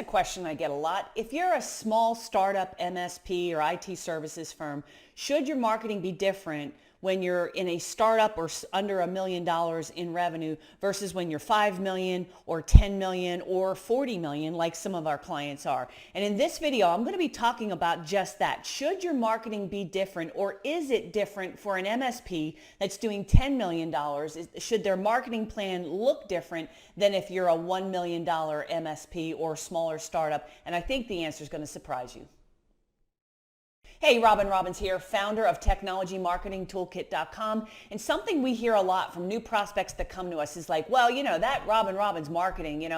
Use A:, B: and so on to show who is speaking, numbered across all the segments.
A: a question I get a lot. If you're a small startup MSP or IT services firm, should your marketing be different when you're in a startup or under $1 million in revenue versus when you're 5 million or 10 million or 40 million like some of our clients are? And in this video, I'm going to be talking about just that. Should your marketing be different, or is it different for an MSP that's doing $10 million? Should their marketing plan look different than if you're a $1 million MSP or smaller startup? And I think the answer is going to surprise you. Hey, Robin Robbins here, founder of technologymarketingtoolkit.com. And something we hear a lot from new prospects that come to us is like, well, that Robin Robbins marketing,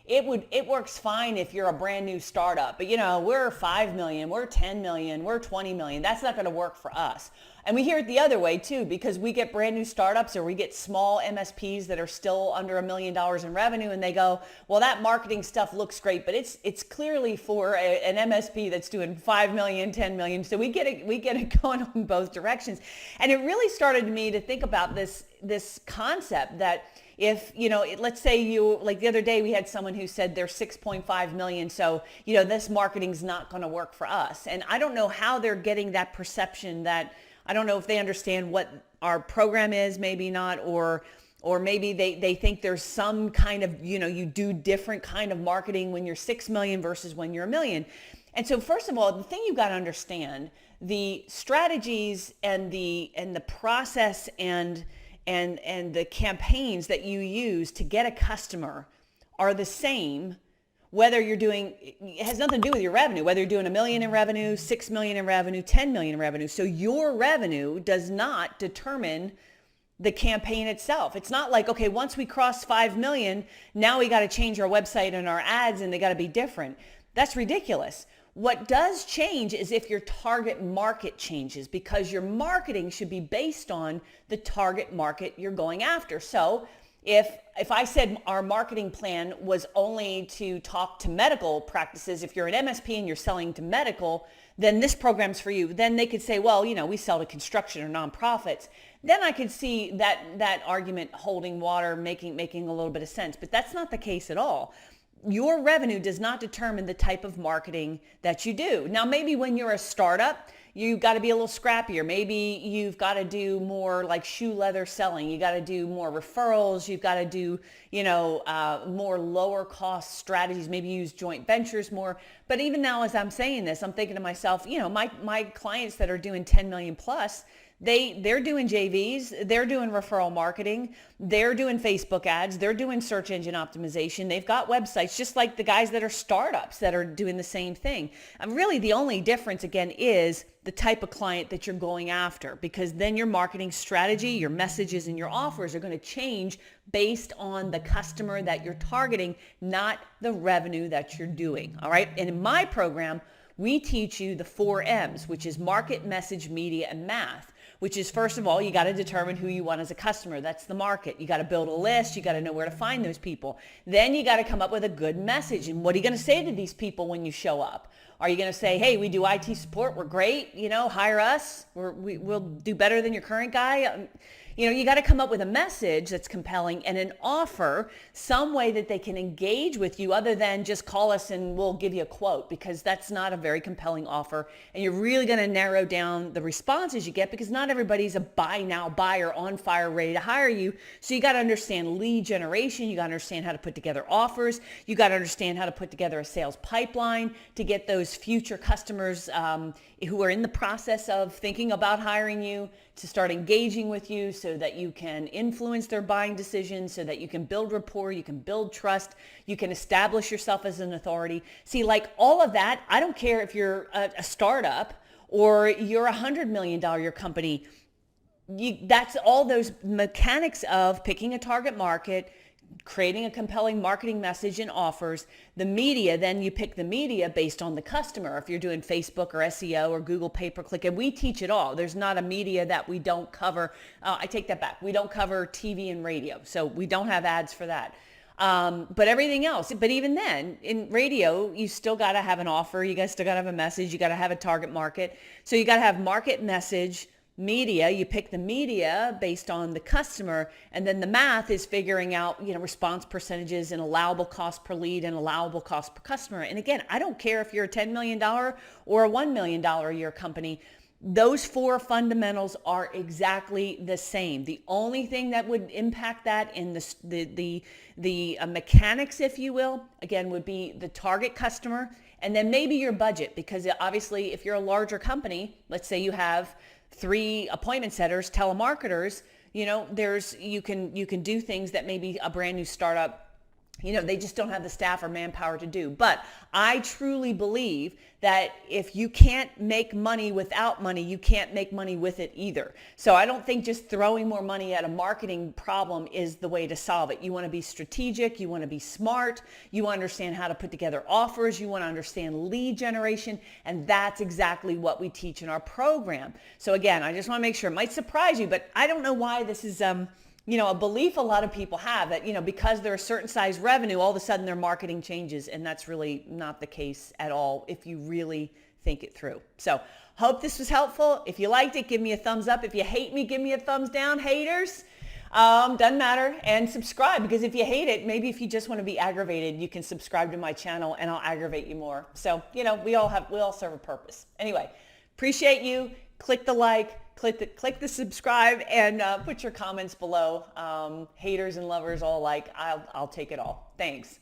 A: it works fine if you're a brand new startup, but we're 5 million, we're 10 million, we're 20 million. That's not going to work for us. And we hear it the other way too, because we get brand new startups or we get small MSPs that are still under $1 million in revenue, and they go, well, that marketing stuff looks great, but it's clearly for an MSP that's doing 5 million, 10 million. So we get it going on both directions. And it really started me to think about this concept that if, let's say like the other day we had someone who said they're 6.5 million. So, this marketing's not going to work for us. And I don't know how they're getting that perception that, I don't know if they understand what our program is, maybe not, or maybe they think there's some kind of, you do different kind of marketing when you're 6 million versus when you're 1 million. And so first of all, the thing you've got to understand, the strategies and the process and the campaigns that you use to get a customer are the same whether you're doing, it has nothing to do with your revenue, whether you're doing $1 million in revenue, 6 million in revenue, 10 million in revenue. So your revenue does not determine the campaign itself. It's not like, okay, once we cross 5 million, now we got to change our website and our ads and they got to be different. That's ridiculous. What does change is if your target market changes, because your marketing should be based on the target market you're going after. So if I said our marketing plan was only to talk to medical practices, if you're an MSP and you're selling to medical, then this program's for you. Then they could say, well, we sell to construction or nonprofits. Then I could see that argument holding water, making a little bit of sense. But that's not the case at all. Your revenue does not determine the type of marketing that you do. Now, maybe when you're a startup, you've got to be a little scrappier. Maybe you've got to do more like shoe leather selling. You got to do more referrals. You've got to do, more lower cost strategies. Maybe use joint ventures more. But even now, as I'm saying this, I'm thinking to myself, my clients that are doing 10 million plus, they're doing JVs, they're doing referral marketing, they're doing Facebook ads, they're doing search engine optimization, they've got websites, just like the guys that are startups that are doing the same thing. And really the only difference again is the type of client that you're going after, because then your marketing strategy, your messages and your offers are going to change based on the customer that you're targeting, not the revenue that you're doing. All right. And in my program, we teach you the 4 M's, which is market, message, media, and math. Which is, first of all, you got to determine who you want as a customer. That's the market. You got to build a list. You got to know where to find those people. Then you got to come up with a good message. And what are you going to say to these people when you show up? Are you going to say, hey, we do IT support. We're great. Hire us. We'll do better than your current guy. You got to come up with a message that's compelling and an offer, some way that they can engage with you other than just call us and we'll give you a quote, because that's not a very compelling offer. And you're really going to narrow down the responses you get, because not everybody's a buy now buyer on fire ready to hire you. So you got to understand lead generation. You got to understand how to put together offers. You got to understand how to put together a sales pipeline to get those future customers who are in the process of thinking about hiring you to start engaging with you, so that you can influence their buying decisions, so that you can build rapport, you can build trust, you can establish yourself as an authority. See, like all of that, I don't care if you're a startup or you're $100 million company. That's all those mechanics of picking a target market, creating a compelling marketing message and offers. The media, then you pick the media based on the customer. If you're doing Facebook or SEO or Google pay-per-click, and we teach it all. There's not a media that we don't cover. I take that back. We don't cover TV and radio, so we don't have ads for that. But everything else, but even then in radio, you still got to have an offer. You guys still got to have a message. You got to have a target market. So you got to have market, message, media. You pick the media based on the customer, and then the math is figuring out, response percentages and allowable cost per lead and allowable cost per customer. And again, I don't care if you're a $10 million or a $1 million a year company. Those four fundamentals are exactly the same. The only thing that would impact that in the mechanics, if you will, again, would be the target customer and then maybe your budget, because obviously if you're a larger company, let's say you have 3 appointment setters, telemarketers, you can do things that maybe a brand new startup, they just don't have the staff or manpower to do. But I truly believe that if you can't make money without money, you can't make money with it either. So I don't think just throwing more money at a marketing problem is the way to solve it. You want to be strategic. You want to be smart. You want to understand how to put together offers. You want to understand lead generation. And that's exactly what we teach in our program. So again, I just want to make sure, it might surprise you, but I don't know why this is a belief a lot of people have that, because they're a certain size revenue, all of a sudden their marketing changes. And that's really not the case at all if you really think it through. So hope this was helpful. If you liked it, give me a thumbs up. If you hate me, give me a thumbs down. Haters, doesn't matter. And subscribe, because if you hate it, maybe if you just want to be aggravated, you can subscribe to my channel and I'll aggravate you more. So, we all serve a purpose. Anyway, appreciate you. Click the like. Click the subscribe and put your comments below. Haters and lovers all alike. I'll take it all. Thanks.